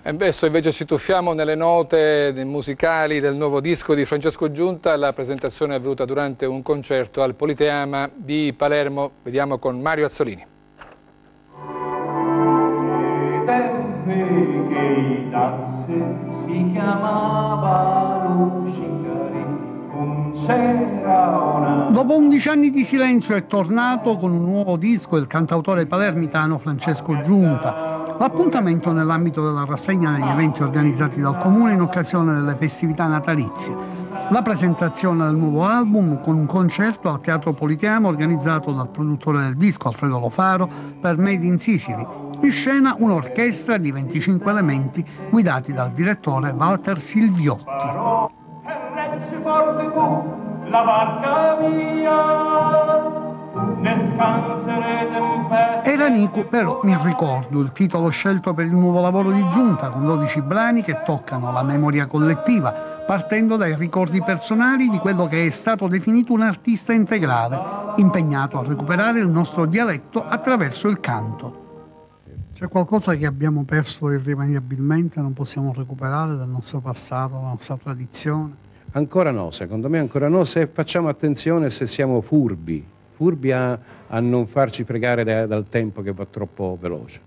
E adesso invece ci tuffiamo nelle note musicali del nuovo disco di Francesco Giunta. La presentazione è avvenuta durante un concerto al Politeama di Palermo. Vediamo con Mario Azzolini. Che i Dazze si chiamava Lucingari, non c'era una... Dopo 11 anni di silenzio è tornato con un nuovo disco il cantautore palermitano Francesco Giunta. L'appuntamento nell'ambito della rassegna degli eventi organizzati dal Comune in occasione delle festività natalizie. La presentazione del nuovo album con un concerto al Teatro Politeama organizzato dal produttore del disco Alfredo Lofaro per Made in Sicily. In scena un'orchestra di 25 elementi guidati dal direttore Walter Silviotti. Era Nico, però mi ricordo il titolo scelto per il nuovo lavoro di Giunta, con 12 brani che toccano la memoria collettiva, partendo dai ricordi personali di quello che è stato definito un artista integrale, impegnato a recuperare il nostro dialetto attraverso il canto. C'è qualcosa che abbiamo perso irrimediabilmente, non possiamo recuperare del nostro passato, della nostra tradizione? Ancora no, secondo me ancora no, se facciamo attenzione, se siamo furbi a non farci fregare dal tempo che va troppo veloce.